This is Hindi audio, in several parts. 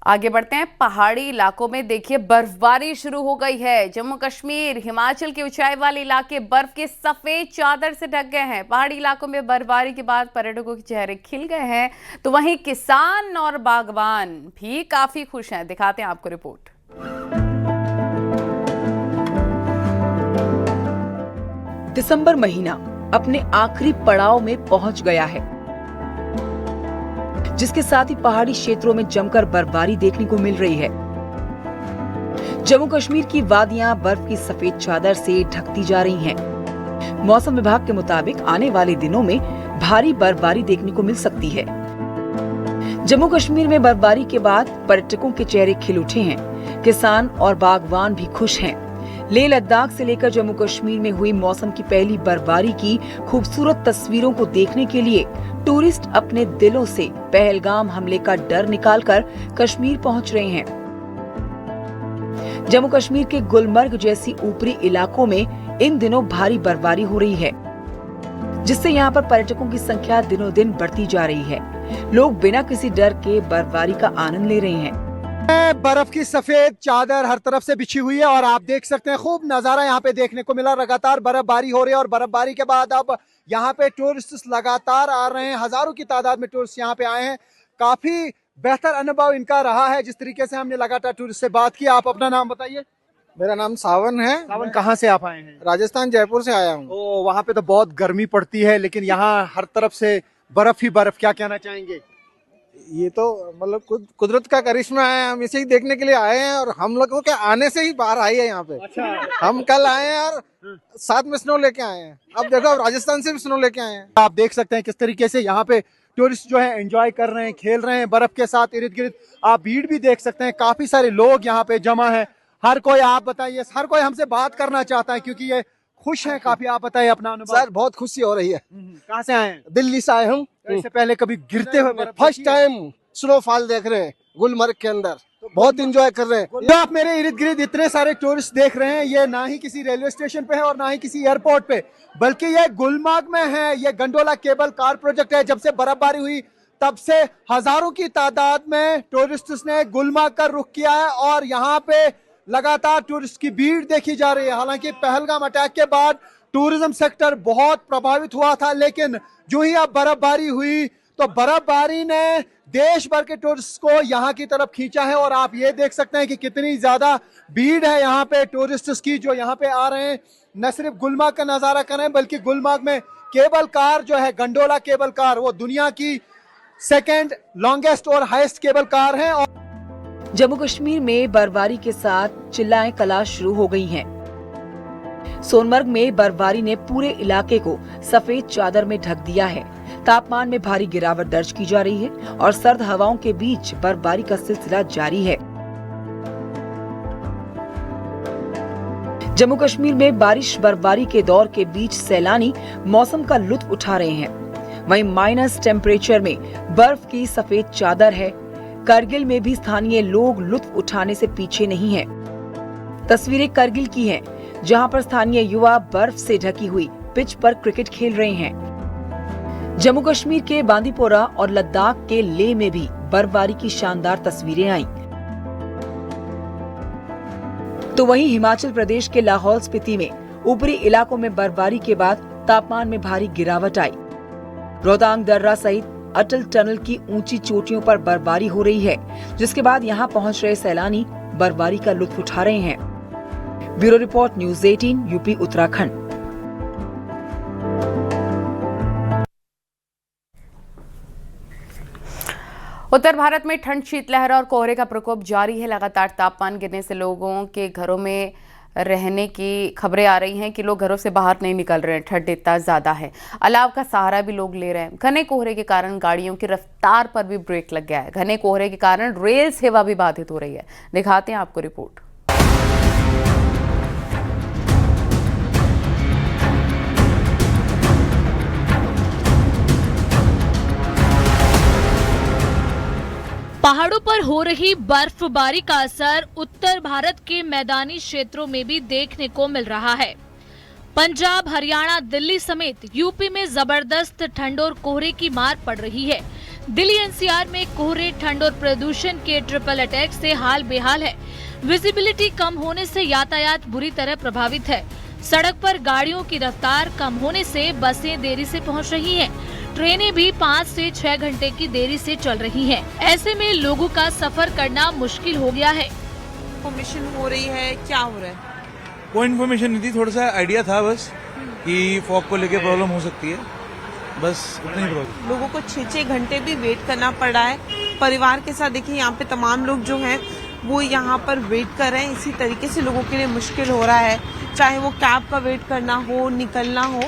आगे बढ़ते हैं। पहाड़ी इलाकों में देखिए बर्फबारी शुरू हो गई है। जम्मू कश्मीर, हिमाचल के ऊंचाई वाले इलाके बर्फ के सफेद चादर से ढक गए हैं। पहाड़ी इलाकों में बर्फबारी के बाद पर्यटकों के चेहरे खिल गए हैं, तो वहीं किसान और बागवान भी काफी खुश हैं। दिखाते हैं आपको रिपोर्ट। दिसंबर महीना अपने आखिरी पड़ाव में पहुंच गया है, जिसके साथ ही पहाड़ी क्षेत्रों में जमकर बर्फबारी देखने को मिल रही है। जम्मू कश्मीर की वादियां बर्फ की सफेद चादर से ढकती जा रही हैं। मौसम विभाग के मुताबिक आने वाले दिनों में भारी बर्फबारी देखने को मिल सकती है। जम्मू कश्मीर में बर्फबारी के बाद पर्यटकों के चेहरे खिल उठे हैं। किसान और बागवान भी खुश हैं। लेह लद्दाख से लेकर जम्मू कश्मीर में हुई मौसम की पहली बर्फबारी की खूबसूरत तस्वीरों को देखने के लिए टूरिस्ट अपने दिलों से पहलगाम हमले का डर निकालकर कश्मीर पहुंच रहे हैं। जम्मू कश्मीर के गुलमर्ग जैसी ऊपरी इलाकों में इन दिनों भारी बर्फबारी हो रही है, जिससे यहाँ पर पर्यटकों की संख्या दिनों दिन बढ़ती जा रही है। लोग बिना किसी डर के बर्फबारी का आनंद ले रहे हैं। बर्फ की सफेद चादर हर तरफ से बिछी हुई है और आप देख सकते हैं खूब नजारा यहाँ पे देखने को मिला। लगातार बर्फबारी हो रही है और बर्फबारी के बाद अब यहाँ पे टूरिस्ट लगातार आ रहे हैं। हजारों की तादाद में टूरिस्ट यहाँ पे आए हैं। काफी बेहतर अनुभव इनका रहा है। जिस तरीके से हमने लगातार टूरिस्ट से बात की। आप अपना नाम बताइए। मेरा नाम सावन है। सावन, कहाँ से आप आए हैं? राजस्थान, जयपुर से आया हूँ। ओ, वहाँ पे तो बहुत गर्मी पड़ती है, लेकिन यहाँ हर तरफ से बर्फ ही बर्फ। क्या कहना चाहेंगे? ये तो मतलब कुदरत का करिश्मा है। हम इसे ही देखने के लिए आए हैं और हम लोगों के आने से ही बाहर आई है यहाँ पे। अच्छा। हम कल आए हैं और साथ में स्नो लेके आए हैं। अब देखो, अब राजस्थान से भी स्नो लेके आए हैं। आप देख सकते हैं किस तरीके से यहाँ पे टूरिस्ट जो है एंजॉय कर रहे हैं, खेल रहे हैं बर्फ के साथ। इर्द गिर्द आप भीड़ भी देख सकते हैं, काफी सारे लोग यहाँ पे जमा है। हर कोई, आप बताइए, हर कोई हमसे बात करना चाहता है क्योंकि ये खुश है काफी। आप बताइए अपना अनुभव। सर, बहुत खुशी हो रही है। कहाँ से आए हैं? दिल्ली से आए हम। इससे पहले कभी गिरते हुए फर्स्ट टाइम स्नोफॉल देख रहे हैं गुलमर्ग के अंदर। बहुत इंजॉय कर रहे हैं। जो आप मेरे इर्द गिर्द इतने सारे टूरिस्ट देख रहे हैं, ये ना ही किसी रेलवे स्टेशन पे है और ना ही किसी एयरपोर्ट पे, बल्कि ये गुलमर्ग में है। ये गंडोला केबल कार प्रोजेक्ट है। जब से बर्फबारी हुई तब से हजारों की तादाद में टूरिस्ट ने गुलमर्ग का रुख किया है और यहाँ पे लगातार टूरिस्ट की भीड़ देखी जा रही है। हालांकि पहलगाम अटैक के बाद टूरिज्म सेक्टर बहुत प्रभावित हुआ था, लेकिन जो ही अब बर्फबारी हुई तो बर्फबारी ने देश भर के टूरिस्ट को यहाँ की तरफ खींचा है। और आप ये देख सकते हैं कि कितनी ज्यादा भीड़ है यहाँ पे टूरिस्ट्स की, जो यहाँ पे आ रहे हैं न सिर्फ गुलमर्ग का नजारा कर रहे हैं, बल्कि गुलमर्ग में केबल कार जो है, गंडोला केबल कार, वो दुनिया की सेकेंड लॉन्गेस्ट और हाईएस्ट केबल कार है। और जम्मू कश्मीर में बर्फबारी के साथ चिल्लाएं कलाश शुरू हो गई हैं। सोनमर्ग में बर्फबारी ने पूरे इलाके को सफेद चादर में ढक दिया है। तापमान में भारी गिरावट दर्ज की जा रही है और सर्द हवाओं के बीच बर्फबारी का सिलसिला जारी है। जम्मू कश्मीर में बारिश बर्फबारी के दौर के बीच सैलानी मौसम का लुत्फ उठा रहे हैं। वहीं माइनस टेम्परेचर में बर्फ की सफेद चादर है। करगिल में भी स्थानीय लोग लुत्फ उठाने से पीछे नहीं हैं। तस्वीरें करगिल की हैं, जहां पर स्थानीय युवा बर्फ से ढकी हुई पिच पर क्रिकेट खेल रहे हैं। जम्मू कश्मीर के बांदीपोरा और लद्दाख के लेह में भी बर्फबारी की शानदार तस्वीरें आईं। तो वहीं हिमाचल प्रदेश के लाहौल स्पीति में ऊपरी इलाकों में बर्फबारी के बाद तापमान में भारी गिरावट आई। रोहतांग दर्रा सहित अटल टनल की ऊंची चोटियों पर बर्फबारी हो रही है, जिसके बाद यहां पहुंच रहे सैलानी बर्फबारी का लुत्फ उठा रहे हैं। Bureau report, news 18, UP Uttarakhand. उत्तर भारत में ठंड, शीतलहर और कोहरे का प्रकोप जारी है। लगातार तापमान गिरने से लोगों के घरों में रहने की खबरें आ रही हैं कि लोग घरों से बाहर नहीं निकल रहे हैं, ठंड इतना ज़्यादा है। अलाव का सहारा भी लोग ले रहे हैं। घने कोहरे के कारण गाड़ियों की रफ्तार पर भी ब्रेक लग गया है। घने कोहरे के कारण रेल सेवा भी बाधित हो रही है। दिखाते हैं आपको रिपोर्ट। पहाड़ों पर हो रही बर्फबारी का असर उत्तर भारत के मैदानी क्षेत्रों में भी देखने को मिल रहा है। पंजाब, हरियाणा, दिल्ली समेत यूपी में जबरदस्त ठंड और कोहरे की मार पड़ रही है। दिल्ली एनसीआर में कोहरे, ठंड और प्रदूषण के ट्रिपल अटैक से हाल बेहाल है। विजिबिलिटी कम होने से यातायात बुरी तरह प्रभावित है। सड़क पर गाड़ियों की रफ्तार कम होने से बसें देरी से पहुंच रही हैं। ट्रेनें भी 5 से 6 घंटे की देरी से चल रही हैं। ऐसे में लोगों का सफर करना मुश्किल हो गया है। इन्फॉर्मेशन हो रही है, क्या हो रहा है? कोई इन्फॉर्मेशन नहीं थी, थोड़ा सा आइडिया था बस कि फॉग को लेके प्रॉब्लम हो सकती है, बस उतनी प्रॉब्लम। लोगों को 6-6 घंटे भी वेट करना पड़ रहा है। परिवार के साथ देखिए यहाँ पे तमाम लोग जो हैं वो यहाँ पर वेट कर रहे हैं। इसी तरीके से लोगों के लिए मुश्किल हो रहा है, चाहे वो कैब का वेट करना हो, निकलना हो,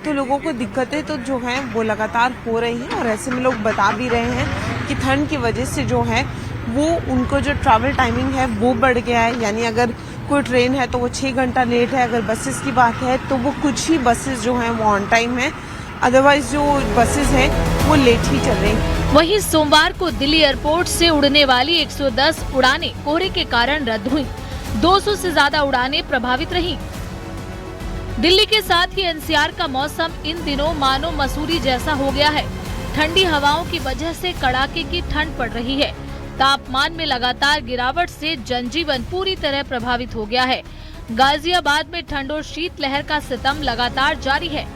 तो लोगों को दिक्कतें तो जो हैं वो लगातार हो रही हैं। और ऐसे में लोग बता भी रहे हैं कि ठंड की वजह से जो है वो उनको जो ट्रैवल टाइमिंग है वो बढ़ गया है। यानी अगर कोई ट्रेन है तो वो 6 घंटा लेट है, अगर बसेस की बात है तो वो कुछ ही बसेस जो हैं वो ऑन टाइम है, अदरवाइज जो बसेस हैं वो लेट ही चल रही हैं। वहीं सोमवार को दिल्ली एयरपोर्ट से उड़ने वाली 110 उड़ानें कोहरे के कारण रद्द हुई। 200 से ज्यादा उड़ानें प्रभावित रहीं। दिल्ली के साथ ही एनसीआर का मौसम इन दिनों मानो मसूरी जैसा हो गया है। ठंडी हवाओं की वजह से कड़ाके की ठंड पड़ रही है। तापमान में लगातार गिरावट से जनजीवन पूरी तरह प्रभावित हो गया है। गाजियाबाद में ठंड और शीतलहर का सितम लगातार जारी है।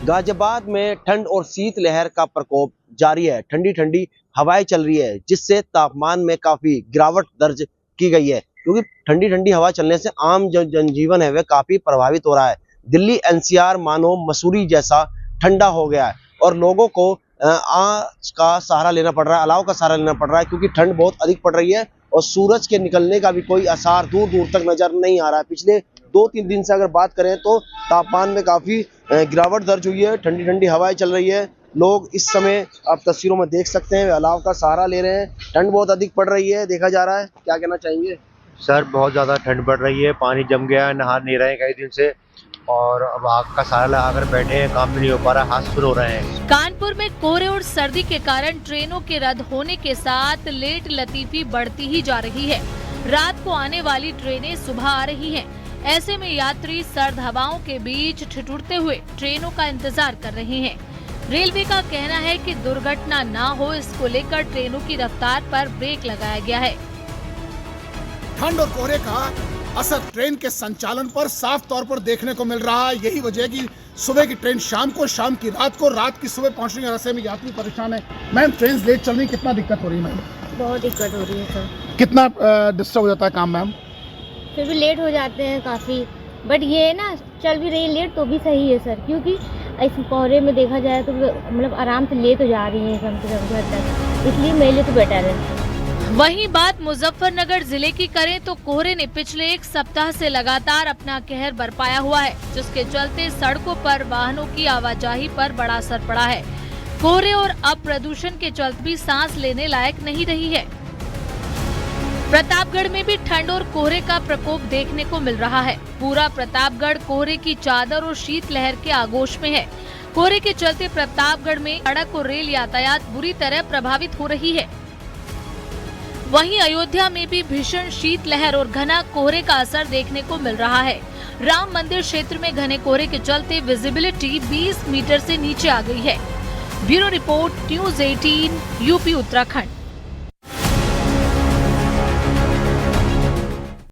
गाजियाबाद में ठंड और शीतलहर का प्रकोप जारी है। ठंडी ठंडी हवाएं चल रही है, जिससे तापमान में काफी गिरावट दर्ज की गई है, क्योंकि ठंडी ठंडी हवा चलने से आम जो जनजीवन है वह काफी प्रभावित हो रहा है। दिल्ली एनसीआर मानो मसूरी जैसा ठंडा हो गया है और लोगों को आँच का सहारा लेना पड़ रहा है, अलाव का सहारा लेना पड़ रहा है, क्योंकि ठंड बहुत अधिक पड़ रही है और सूरज के निकलने का भी कोई आसार दूर दूर तक नजर नहीं आ रहा है। पिछले 2-3 दिन से अगर बात करें तो तापमान में काफी गिरावट दर्ज हुई है। ठंडी ठंडी हवाएं चल रही है। लोग इस समय आप तस्वीरों में देख सकते हैं, वे अलाव का सहारा ले रहे हैं। ठंड बहुत अधिक पड़ रही है, देखा जा रहा है। क्या कहना चाहेंगे? सर, बहुत ज़्यादा ठंड पड़ रही है, पानी जम गया है, नहा नहीं रहे हैं कई दिन से और अब आग का सहारा लगाकर बैठे हैं, काम भी नहीं हो पा रहा, हाथ सुन हो रहे हैं। कानपुर में कोहरे और सर्दी के कारण ट्रेनों के रद्द होने के साथ लेट लतीफी बढ़ती ही जा रही है। रात को आने वाली ट्रेनें सुबह आ रही हैं। ऐसे में यात्री सर्द हवाओं के बीच ठिठुरते हुए ट्रेनों का इंतजार कर रहे हैं। रेलवे का कहना है कि दुर्घटना न हो, इसको लेकर ट्रेनों की रफ्तार पर ब्रेक लगाया गया है। ठंड और कोहरे का असर ट्रेन के संचालन पर साफ तौर पर देखने को मिल रहा है। यही वजह है कि सुबह की ट्रेन शाम को, शाम की रात को, रात की सुबह पहुंचने के रास्ते में यात्री परेशान है। मैम, ट्रेन लेट चल रही, कितना दिक्कत हो रही है मैम? बहुत दिक्कत हो रही है सर। कितना डिस्टर्ब हो जाता है काम मैम? फिर भी लेट हो जाते हैं काफ़ी, बट ये है ना, चल भी रही है लेट तो भी सही है सर, क्योंकि ऐसे कोहरे में देखा जाए तो मतलब आराम से ले तो जा रही है कम से कम घर तक, इसलिए मेरे लिए तो बेटर है। वहीं बात मुजफ्फरनगर जिले की करें तो कोहरे ने पिछले 1 सप्ताह से लगातार अपना कहर बरपाया हुआ है, जिसके चलते सड़कों पर वाहनों की आवाजाही पर बड़ा असर पड़ा है। कोहरे और अब प्रदूषण के चलते भी सांस लेने लायक नहीं रही है। प्रतापगढ़ में भी ठंड और कोहरे का प्रकोप देखने को मिल रहा है। पूरा प्रतापगढ़ कोहरे की चादर और शीतलहर के आगोश में है। कोहरे के चलते प्रतापगढ़ में सड़क और रेल यातायात बुरी तरह प्रभावित हो रही है। वहीं अयोध्या में भी भीषण शीतलहर और घना कोहरे का असर देखने को मिल रहा है। राम मंदिर क्षेत्र में घने कोहरे के चलते विजिबिलिटी 20 मीटर से नीचे आ गई है। Bureau report, news 18, UP Uttarakhand.